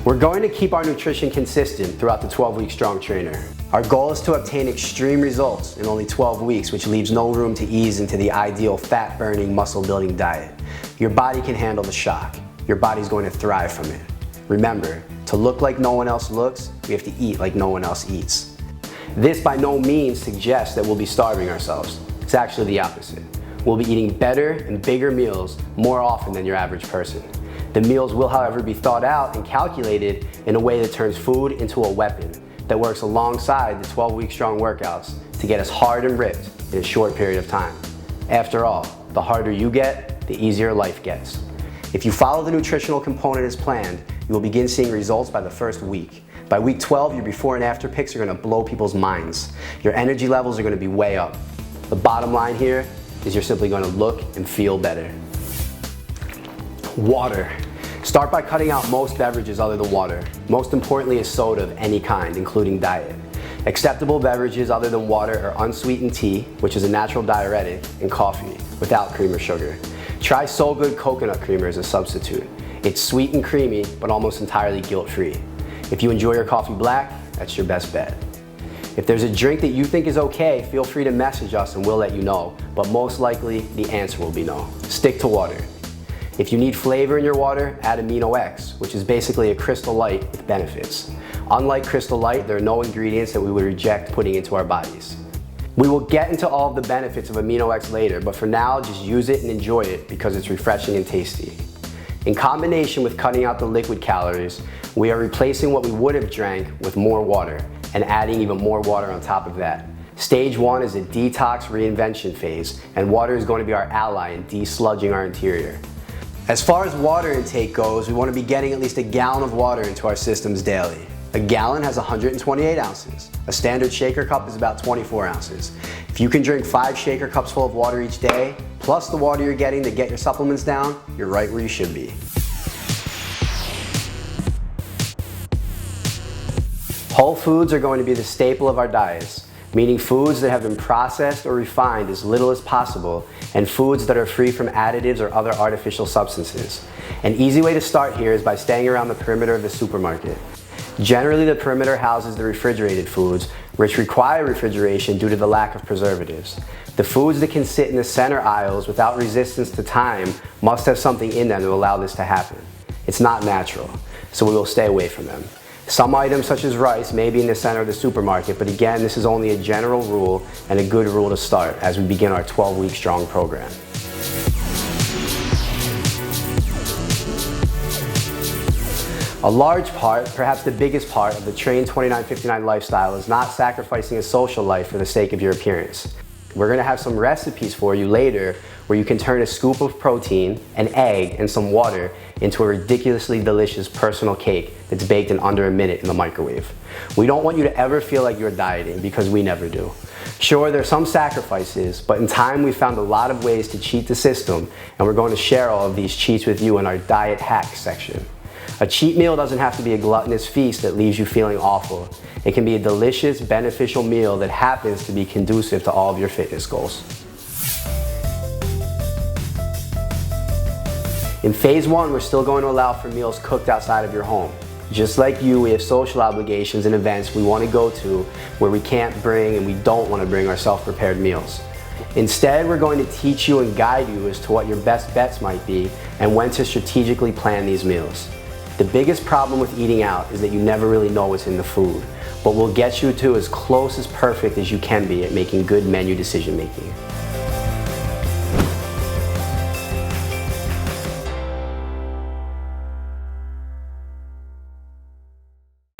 We're going to keep our nutrition consistent throughout the 12-week Strong Trainer. Our goal is to obtain extreme results in only 12 weeks, which leaves no room to ease into the ideal fat-burning, muscle-building diet. Your body can handle the shock. Your body's going to thrive from it. Remember, to look like no one else looks, we have to eat like no one else eats. This by no means suggests that we'll be starving ourselves. It's actually the opposite. We'll be eating better and bigger meals more often than your average person. The meals will, however, be thought out and calculated in a way that turns food into a weapon that works alongside the 12-week Strong workouts to get us hard and ripped in a short period of time. After all, the harder you get, the easier life gets. If you follow the nutritional component as planned, you will begin seeing results by the first week. By week 12, your before and after pics are going to blow people's minds. Your energy levels are going to be way up. The bottom line here is you're simply going to look and feel better. Water. Start by cutting out most beverages other than water. Most importantly is soda of any kind, including diet. Acceptable beverages other than water are unsweetened tea, which is a natural diuretic, and coffee, without cream or sugar. Try So Good coconut creamer as a substitute. It's sweet and creamy, but almost entirely guilt-free. If you enjoy your coffee black, that's your best bet. If there's a drink that you think is okay, feel free to message us and we'll let you know, but most likely the answer will be no. Stick to water. If you need flavor in your water, add Amino X, which is basically a Crystal Light with benefits. Unlike Crystal Light, there are no ingredients that we would reject putting into our bodies. We will get into all of the benefits of Amino X later, but for now, just use it and enjoy it because it's refreshing and tasty. In combination with cutting out the liquid calories, we are replacing what we would have drank with more water and adding even more water on top of that. Stage 1 is a detox reinvention phase, and water is going to be our ally in de-sludging our interior. As far as water intake goes, we want to be getting at least a gallon of water into our systems daily. A gallon has 128 ounces. A standard shaker cup is about 24 ounces. If you can drink 5 shaker cups full of water each day, plus the water you're getting to get your supplements down, you're right where you should be. Whole foods are going to be the staple of our diets, meaning foods that have been processed or refined as little as possible, and foods that are free from additives or other artificial substances. An easy way to start here is by staying around the perimeter of the supermarket. Generally, the perimeter houses the refrigerated foods, which require refrigeration due to the lack of preservatives. The foods that can sit in the center aisles without resistance to time must have something in them to allow this to happen. It's not natural, so we will stay away from them. Some items such as rice may be in the center of the supermarket, but again, this is only a general rule and a good rule to start as we begin our 12-week Strong program. A large part, perhaps the biggest part of the Train 2959 lifestyle is not sacrificing a social life for the sake of your appearance. We're going to have some recipes for you later where you can turn a scoop of protein, an egg, and some water into a ridiculously delicious personal cake that's baked in under a minute in the microwave. We don't want you to ever feel like you're dieting because we never do. Sure, there's some sacrifices, but in time we found a lot of ways to cheat the system, and we're going to share all of these cheats with you in our diet hacks section. A cheat meal doesn't have to be a gluttonous feast that leaves you feeling awful. It can be a delicious, beneficial meal that happens to be conducive to all of your fitness goals. In phase 1, we're still going to allow for meals cooked outside of your home. Just like you, we have social obligations and events we want to go to where we can't bring and we don't want to bring our self-prepared meals. Instead, we're going to teach you and guide you as to what your best bets might be and when to strategically plan these meals. The biggest problem with eating out is that you never really know what's in the food, but we'll get you to as close as perfect as you can be at making good menu decision making.